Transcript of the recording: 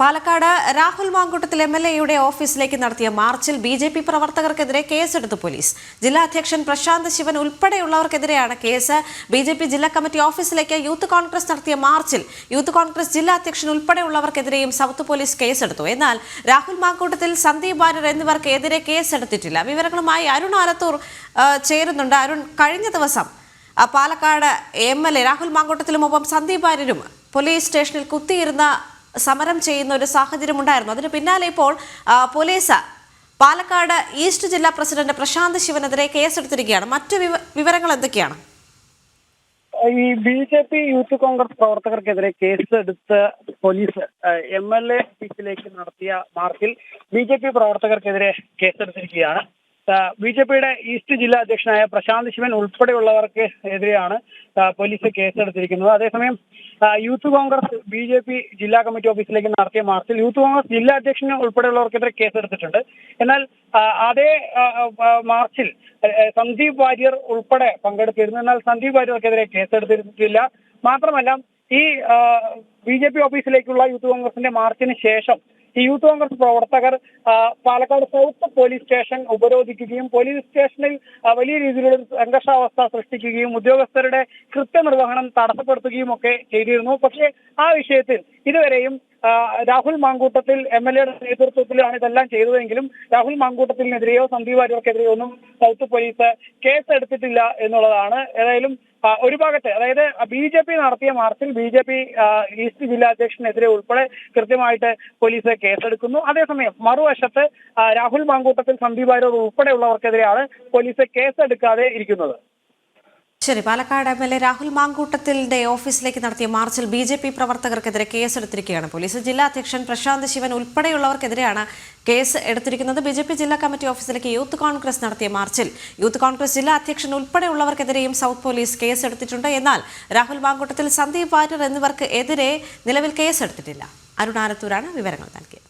പാലക്കാട് രാഹുൽ മാങ്കൂട്ടത്തിൽ എംഎൽഎയുടെ ഓഫീസിലേക്ക് നടത്തിയ മാർച്ചിൽ ബിജെപി പ്രവർത്തകർക്കെതിരെ കേസെടുത്തു പോലീസ്. ജില്ലാ അധ്യക്ഷൻ പ്രശാന്ത് ശിവൻ ഉൾപ്പെടെയുള്ളവർക്കെതിരെയാണ് കേസ്. ബിജെപി ജില്ലാ കമ്മിറ്റി ഓഫീസിലേക്ക് യൂത്ത് കോൺഗ്രസ് നടത്തിയ മാർച്ചിൽ യൂത്ത് കോൺഗ്രസ് ജില്ലാ അധ്യക്ഷൻ ഉൾപ്പെടെയുള്ളവർക്കെതിരെയും സൗത്ത് പോലീസ് കേസെടുത്തു. എന്നാൽ രാഹുൽ മാങ്കൂട്ടത്തിൽ, സന്ദീപ് വാര്യർ എന്നിവർക്കെതിരെ കേസെടുത്തിട്ടില്ല. വിവരങ്ങളുമായി അരുൺ ആലത്തൂർ ചേരുന്നുണ്ട്. അരുൺ, കഴിഞ്ഞ ദിവസം പാലക്കാട് എംഎൽഎ രാഹുൽ മാങ്കൂട്ടത്തിലുമൊപ്പം സന്ദീപ് വാര്യരും പോലീസ് സ്റ്റേഷനിൽ കുത്തിയിരുന്ന സമരം ചെയ്യുന്ന ഒരു സാഹചര്യം ഉണ്ടായിരുന്നു. അതിന് പിന്നാലെ ഇപ്പോൾ പോലീസ് പാലക്കാട് ഈസ്റ്റ് ജില്ലാ പ്രസിഡന്റ് പ്രശാന്ത് ശിവനെതിരെ കേസെടുത്തിരിക്കുകയാണ്. മറ്റു വിവരങ്ങൾ എന്തൊക്കെയാണ്? ഈ ബിജെപി യൂത്ത് കോൺഗ്രസ് പ്രവർത്തകർക്കെതിരെ കേസെടുത്ത് പോലീസ് എംഎൽഎ ഓഫീസിലേക്ക് നടത്തിയ മാർച്ചിൽ ബിജെപി പ്രവർത്തകർക്കെതിരെ കേസെടുത്തിരിക്കുകയാണ്. ബിജെപിയുടെ ഈസ്റ്റ് ജില്ലാ അധ്യക്ഷനായ പ്രശാന്ത് ശിവൻ ഉൾപ്പെടെയുള്ളവർക്ക് എതിരെയാണ് പോലീസ് കേസെടുത്തിരിക്കുന്നത്. അതേസമയം യൂത്ത് കോൺഗ്രസ് ബിജെപി ജില്ലാ കമ്മിറ്റി ഓഫീസിലേക്ക് നടത്തിയ മാർച്ചിൽ യൂത്ത് കോൺഗ്രസ് ജില്ലാ അധ്യക്ഷന് ഉൾപ്പെടെയുള്ളവർക്കെതിരെ കേസെടുത്തിട്ടുണ്ട്. എന്നാൽ അതേ മാർച്ചിൽ സന്ദീപ് വാര്യർ ഉൾപ്പെടെ പങ്കെടുത്തിരുന്നു. എന്നാൽ സന്ദീപ് വാര്യർക്കെതിരെ കേസെടുത്തിട്ടില്ല. മാത്രമല്ല, ഈ ബിജെപി ഓഫീസിലേക്കുള്ള യൂത്ത് കോൺഗ്രസിന്റെ മാർച്ചിന് ശേഷം ഈ യൂത്ത് കോൺഗ്രസ് പ്രവർത്തകർ പാലക്കാട് സൗത്ത് പോലീസ് സ്റ്റേഷൻ ഉപരോധിക്കുകയും പോലീസ് സ്റ്റേഷനിൽ വലിയ രീതിയിലുള്ള സംഘർഷാവസ്ഥ സൃഷ്ടിക്കുകയും ഉദ്യോഗസ്ഥരുടെ കൃത്യനിർവഹണം തടസ്സപ്പെടുത്തുകയും ഒക്കെ ചെയ്തിരുന്നു. പക്ഷേ ആ വിഷയത്തിൽ ഇതുവരെയും രാഹുൽ മാങ്കൂട്ടത്തിൽ എംഎൽഎയുടെ നേതൃത്വത്തിലാണ് ഇതെല്ലാം ചെയ്തതെങ്കിലും രാഹുൽ മാങ്കൂട്ടത്തിനെതിരെയോ സന്ദീപ് വാര്യർക്കെതിരെയോ ഒന്നും സൗത്ത് പോലീസ് കേസെടുത്തിട്ടില്ല എന്നുള്ളതാണ്. ഏതായാലും ഒരു ഭാഗത്ത്, അതായത് ബിജെപി നടത്തിയ മാർച്ചിൽ ബിജെപി ഈസ്റ്റ് ജില്ലാ അധ്യക്ഷനെതിരെ ഉൾപ്പെടെ കൃത്യമായിട്ട് പോലീസ് കേസെടുക്കുന്നു. അതേസമയം മറുവശത്ത് രാഹുൽ മാങ്കൂട്ടത്തിൽ, സന്ദീപ് വാര്യർ ഉൾപ്പെടെയുള്ളവർക്കെതിരെയാണ് പോലീസ് കേസെടുക്കാതെ ഇരിക്കുന്നത്. ശരി, പാലക്കാട് എംഎൽഎ രാഹുൽ മാങ്കൂട്ടത്തിന്റെ ഓഫീസിലേക്ക് നടത്തിയ മാർച്ചിൽ ബിജെപി പ്രവർത്തകർക്കെതിരെ കേസെടുത്തിരിക്കുകയാണ് പോലീസ്. ജില്ലാ അധ്യക്ഷൻ പ്രശാന്ത് ശിവൻ ഉൾപ്പെടെയുള്ളവർക്കെതിരെയാണ് കേസ് എടുത്തിരിക്കുന്നത്. ബിജെപി ജില്ലാ കമ്മിറ്റി ഓഫീസിലേക്ക് യൂത്ത് കോൺഗ്രസ് നടത്തിയ മാർച്ചിൽ യൂത്ത് കോൺഗ്രസ് ജില്ലാ അധ്യക്ഷൻ ഉൾപ്പെടെയുള്ളവർക്കെതിരെയും സൗത്ത് പോലീസ് കേസെടുത്തിട്ടുണ്ട്. എന്നാൽ രാഹുൽ മാങ്കൂട്ടത്തിൽ, സന്ദീപ് വാര്യർ എന്നിവർക്ക് എതിരെ നിലവിൽ കേസെടുത്തിട്ടില്ല. അരുൺ ആലത്തൂരാണ് വിവരങ്ങൾ നൽകിയത്.